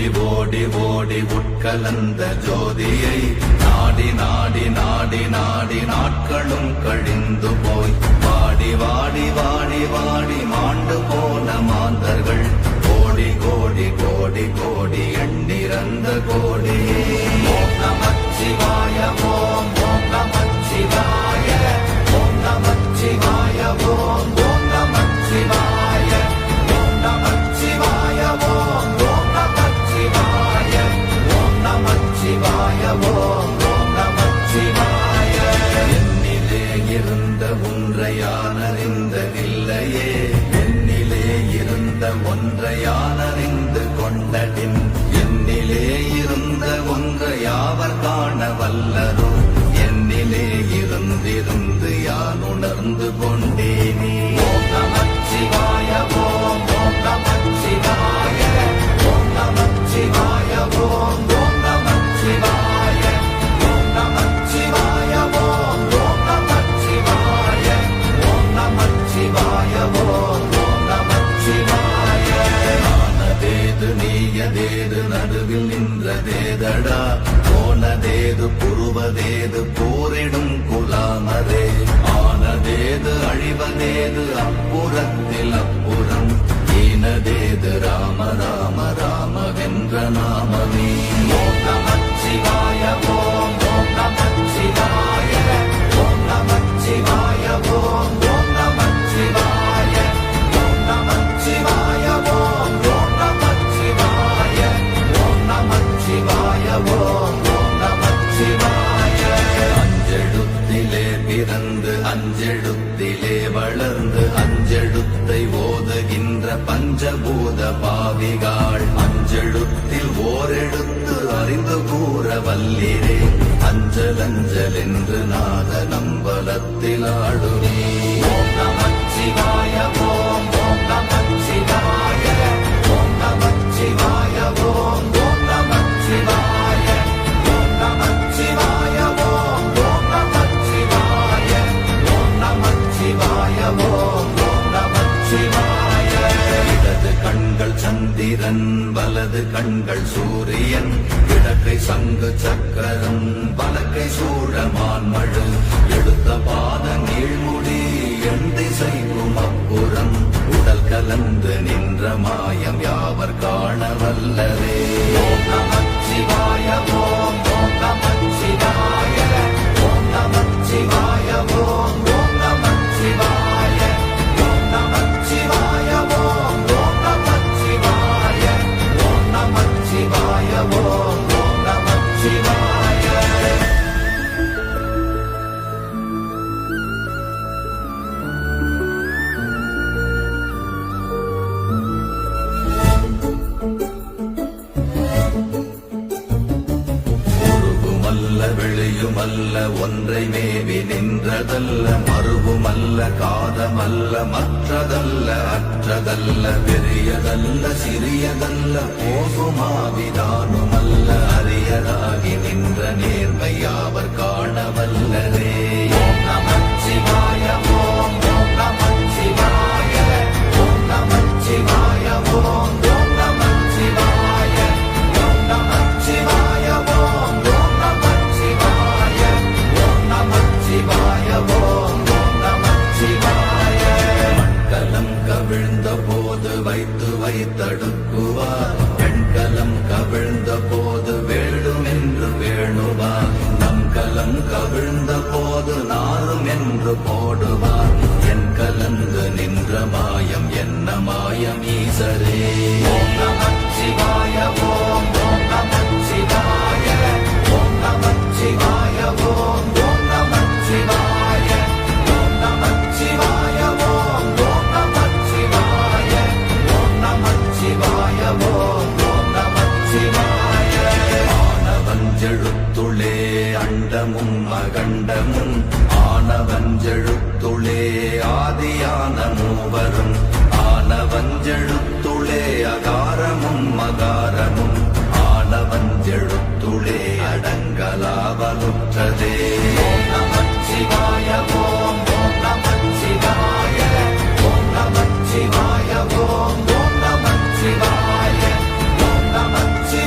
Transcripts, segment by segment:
ஓடி ஓடி உட்கலந்த ஜோதியை நாடி நாடி நாடி நாடி நாட்களும் கழிந்து போய் வாடி வாடி வாடி வாடி மாண்டு போன மாந்தர்கள் கோடி கோடி கோடி கோடி எண்ணிறந்த கோடியே. ஓம் நமச்சிவாய ஓம் ஓம் நமச்சிவாய ஓம் நமச்சிவாய ஓம் ஓம் நமச்சிவாய ஓம் நமச்சிவாய ஓம் ஓம் நமச்சிவாய ஓம் நமச்சிவாய ஓம் ஓம் நமச்சிவாய. என்னிலே இருந்த ஒன்றையானறிந்ததில்லையே என்னிலே இருந்த ஒன்றையானறிந்து கொண்டடின் என்னிலே இருந்த ஒன்றை யாவர் காண வல்லரோ என்னிலே இருந்திருந்து யான் உணர்ந்து கொண்டேனே. ஓம் நமச்சிவாய ஓம் ஓம் நமச்சிவாய ஓம் நமச்சிவாய ஓம் ஓம் நமச்சிவாய ஓம் நமச்சிவாய ஓம் ஓம் நமச்சிவாய ஓம் நமச்சிவாய ஓம் ஓம் நமச்சிவாய. ஆனதேது நீயதேது நடுவில் நின்றதேதடா போனதேது புருவதேது போரிடும் குலாமரே ஆனதேது அழிவதேது அப்புறத்தில் அப்புறம் ஈனதேது ராம ராம ராமவென்ற நாமமே. ஓம் நமச்சிவாய ஓம் ஓம் நமச்சிவாய ஓம் நமச்சிவாய ஓம் ஓம் நமச்சிவாய ஓம் நமச்சிவாய ஓம் ஓம் நமச்சிவாய ஓம் நமச்சிவாய ஓம் ஓம் நமச்சிவாய. அஞ்செழுத்திலே பிறந்து அஞ்செழுத்திலே வளர்ந்து அஞ்செழுத்தை ஓதுகின்ற பஞ்சபூத பாவிகாள் அஞ்செழுத்தில் ஓரெழுத்து அறிந்து கூற வல்லிரே அஞ்சல் அஞ்சல் என்று நாத நம்பலத்தில் ஆடுமே. ஓம் நமச்சிவாய ஓம் ஓம் நமச்சிவாய ஓம் நமச்சிவாய ஓம் ஓம் நமச்சிவாய ஓம் நமச்சிவாய ஓம் ஓம் நமச்சிவாய ஓம் நமச்சிவாய ஓம் ஓம் நமச்சிவாய. இடது கண்கள் சந்திரன் வலது கண்கள் சூரியன் இடக்கை சங்கு சக்கரம் வலக்கை சூழமான்மழு எடுத்த பாத நீழ்முடி எண் திசைக்கும் அப்புறம் உடல் கலந்து நின்ற மாயம் யாவர் காண வல்லரே. ஓம் நமச்சிவாய ஓம் ஓம் நமச்சிவாய ஓம் நமச்சிவாய ஓம் ஓம் நமச்சிவாய ஓம் நமச்சிவாய ஓம் ஓம் நமச்சிவாய ஓம் நமச்சிவாய ஓம் ஓம் நமச்சிவாய. உருவுமல்ல வெளியுமல்ல ஒன்றை மேவி நின்றதல்ல மறுவுமல்ல காதமல்ல மற்றதல்ல அற்றதல்ல பெரியதல்ல சிறியதல்ல போகுமாவிதானுமல்ல அரியதாகி நின்ற நேர்மையாவர் காண வல்லரே. ஓம் நமச்சிவாய ஓம் ஓம் நமச்சிவாய ஓம் நமச்சிவாய ஓம் ஓம் நமச்சிவாய ஓம் நமச்சிவாய ஓம் ஓம் நமச்சிவாய ஓம் நமச்சிவாய ஓம் ஓம் நமச்சிவாய. மண்கலம் கவிழ்ந்த போது வைத்து வைத்தடுக்குவார் பெண்கலம் கவிழ்ந்த போது வேடும் என்று வேணுவார் நம் கலம் கவிழ்ந்த போது நாரும் என்று போடுவார் என் கலந்து நின்ற மாயம் என்ன மாயம் ஈசரே. ஓம் நமச்சிவாய ஓம் ஓம் நமச்சிவாய ஓம் நமச்சிவாய ஓம் ஓம் நமச்சிவாய ஓம் நமச்சிவாய ஓம் ஓம் நமச்சிவாய ஓம் நமச்சிவாய ஓம் ஓம் நமச்சிவாய. ஆனவஞ்செழுத்துளே அண்டமும் அகண்டமும் ஆனவஞ்செழுத்துளே ஆதியான மூவரும் ஆனவஞ்செழுத்துளே அகாரமும் மகாரமும் ஆனவஞ்செழுத்துளே அடங்கலாவலுற்றதே. ஓம் நமச்சிவாய ஓம் ஓம் நமச்சிவாய ஓம் நமச்சிவாய ஓம் ஓம் நமச்சிவாய ஓம் நமச்சிவாய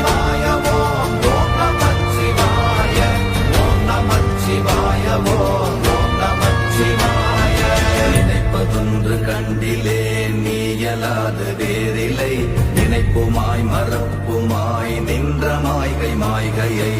அயலாது வேறில்லை நினைப்புமாய் மறப்புமாய் நின்ற மாய்கை மாய்கையை